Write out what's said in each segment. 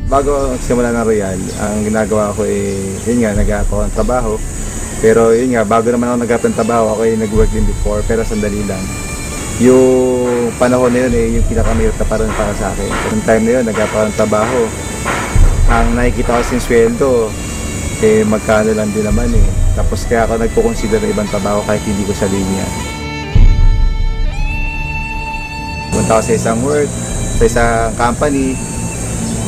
Bago simula ng Royal, ang ginagawa ko yun nga, nag-aap ako ng trabaho. Pero yun nga, bago naman ako nag-aap ng trabaho, ako nag-work din before, pero sandali lang. Yung panahon na yun yung pinakamahirap na parang para sa akin. Yung time na yun, nag-aap ako ng trabaho. Ang nakikita ko sin sweldo, magkano lang din naman Tapos kaya ako nagpo-consider ng ibang trabaho kahit hindi ko sa linya. Punta ako sa isang work, sa isang company,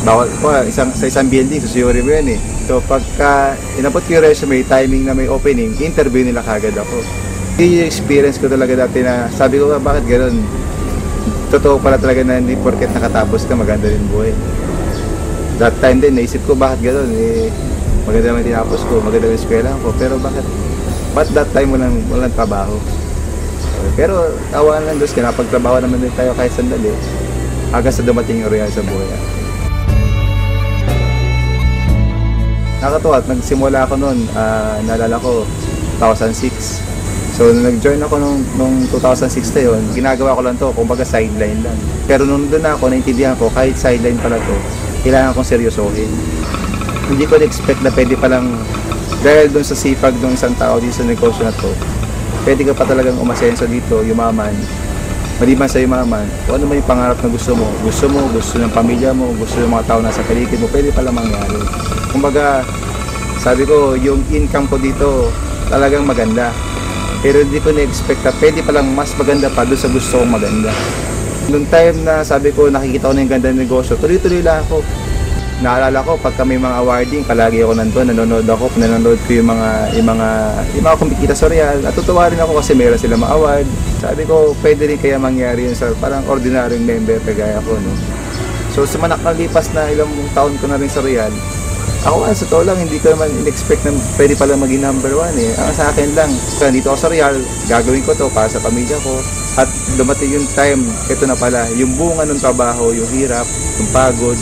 bawal ko sa isang building, susuyuri mo yan So pagka inabot ko yung resume, timing na may opening, interview nila kagad ako. Yung experience ko talaga dati na sabi ko bakit gano'n? Totoo pala talaga na hindi porket nakatapos ka maganda rin buhay. That time din naisip ko bakit gano'n maganda naman tinapos ko, maganda yung eskwela ko, pero bakit that time walang trabaho? Pero tawanan lang Diyos, kinapagtrabaho naman din tayo kahit sandali hanggang sa dumating yung Royal sa buhay. Nakatuwa at nagsimula ako noon, naalala ko 2006. So nag-join ako nung 2006 na yun, ginagawa ko lang to, kumbaga sideline lang. Pero nung doon ako, naintindihan ko kahit sideline pala to, kailangan kong seryosohin. Hindi ko na-expect na pwede palang, dahil doon sa sipag ng isang tao dito sa negosyo na to, pwede ka pa talagang umasenso dito, yumaman. Maliban sa yumaman, kung ano man yung pangarap na gusto ng pamilya mo, gusto ng mga tao nasa paligid mo, pwede pala mangyari. Kumbaga, sabi ko, yung income ko dito talagang maganda. Pero hindi ko na-expect na pwede palang mas maganda pa doon sa gusto kong maganda. Noong time na sabi ko, nakikita ko na yung ganda ng negosyo, tuloy-tuloy lang ako. Naalala ko, pagka may mga awarding, palagi ako nandun, nanonood ko yung mga kumikita sa Royal. Natutuwa rin ako kasi meron sila ma-award. Sabi ko, pwede rin kaya mangyari yun sa parang ordinaryong member kagaya ko, no? So, sa nakalipas na ilang taon ko na rin sa Royal, ako sa totoo lang, hindi ko naman in-expect na pwede pala maging number 1 Ang sa akin lang, dito ako sa Royal, gagawin ko to para sa pamilya ko. At dumating yung time, ito na pala, yung bunga ng trabaho, yung hirap, yung pagod,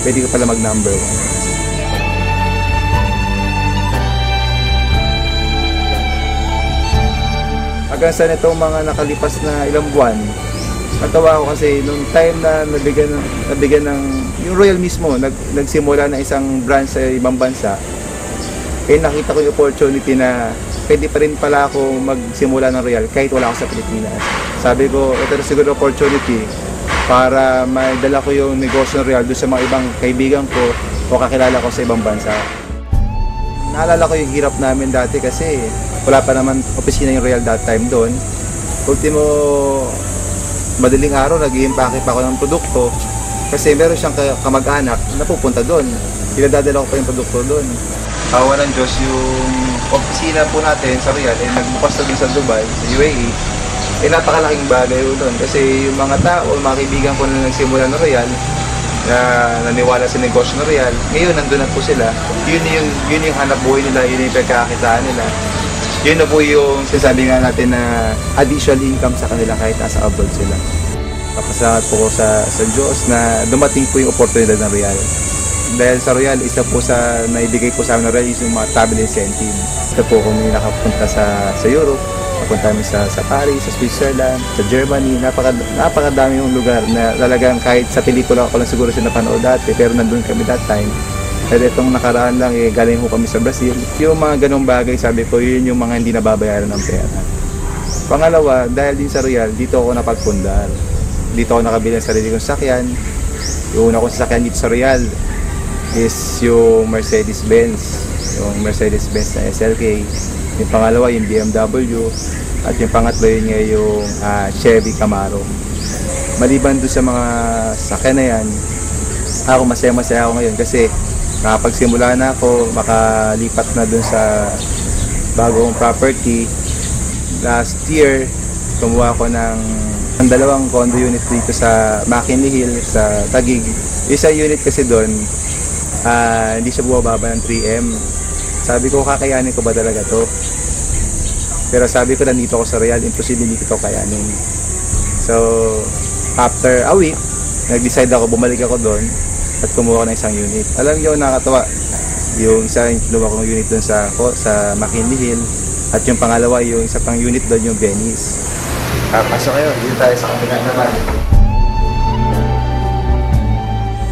pwede ko pala mag-number 1. Hanggang sa nitong mga nakalipas na ilang buwan, natawa ako kasi nung time na nabigyan ng yung Royal mismo, nagsimula na isang branch sa ibang bansa, nakita ko yung opportunity na pwede pa rin pala ako magsimula ng Royal kahit wala ako sa Pilipinas. Sabi ko, ito na siguro opportunity para maidala ko yung negosyo ng Royal doon sa mga ibang kaibigan ko o kakilala ko sa ibang bansa. Naalala ko yung hirap namin dati kasi wala pa naman opisina yung Royal that time doon. Ultimo, madaling araw, nag-i-impake pa ako ng produkto kasi meron siyang kamag-anak na pupunta doon. Pinadadala ko pa yung produkto doon. Awa ng Diyos, yung opisina po natin sa Royal nagbukas na doon sa Dubai, sa UAE. Napakalaking bagay doon kasi yung mga tao, mga kaibigan ko na nagsimula ng Royal na naniwala sa negosyo ng Royal, ngayon nandun na po sila. Yun yung hanap buhay nila, yun yung pagkakakitaan nila. Yun na po yung sinasabi nga natin na additional income sa kanila kahit nasa abroad sila. Papasalamat po ko sa Diyos na dumating po yung oportunidad ng Royal. Dahil sa Royal, isa po sa naibigay po sa amin ng Royal is yung mga travel incentive. Ito po kung may nakapunta sa Europe, napunta kami sa Paris, sa Switzerland, sa Germany. Napakadami yung lugar na talagang kahit sa pelikula ko lang siguro siya napanood dati, pero nandun kami that time. Pero itong nakaraan lang, galing ho kami sa Brazil. Yung mga ganong bagay, sabi ko, yun yung mga hindi nababayaran ng pera. Pangalawa, dahil din sa Royal, dito ako napagpundar. Dito ako nakabili ng sarili kong sasakyan. Yung una kong sasakyan dito sa Royal is yung Mercedes-Benz. Yung Mercedes-Benz na SLK. Yung pangalawa, yung BMW. At yung pangatlo yun nga yung Chevy Camaro. Maliban doon sa mga sasakyan na yan, ako masaya-masaya ako ngayon kasi nakapagsimula na ako, makalipat na dun sa bagong property. Last year, kumuha ko ng dalawang condo unit dito sa McKinley Hill, sa Taguig. Isa unit kasi doon, hindi siya bumababa ng 3M. Sabi ko, kakayanin ko ba talaga to? Pero sabi ko, nandito ako sa Royal, imposible hindi ko kayanin. So, after a week, nag-decide ako, bumalik ako doon at kumuha ko ng isang unit. Alam niyo, nakakatawa. Yung isa, kinuha ko ng unit doon sa McKinley Hill. At yung pangalawa, yung isa pang unit doon, yung Venice. Pasok kayo, dito tayo sa kabila naman.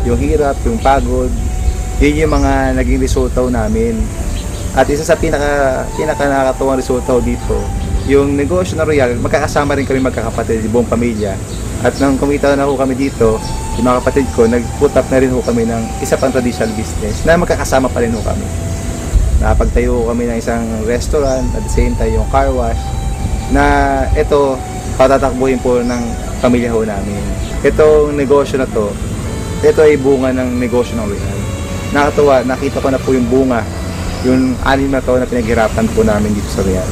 yung hirap, yung pagod, yun yung mga naging resulta namin. At isa sa pinaka nakakatuwang resulta dito, yung negosyo ng Royal, magkakasama rin kami magkakapatid, buong pamilya. At nang kumita na ho kami dito, yung mga kapatid ko, nag-put up na rin ho kami ng isa pang traditional business na magkakasama pa rin ho kami. Napagtayo ho kami ng isang restaurant, at the same time yung car wash, na ito, patatakbuhin po ng pamilya ho namin. Itong negosyo na to, ito ay bunga ng negosyo ng Royal. Nakatuwa, nakita ko na po yung bunga, yung 6 na to na pinaghirapan po namin dito sa Royal.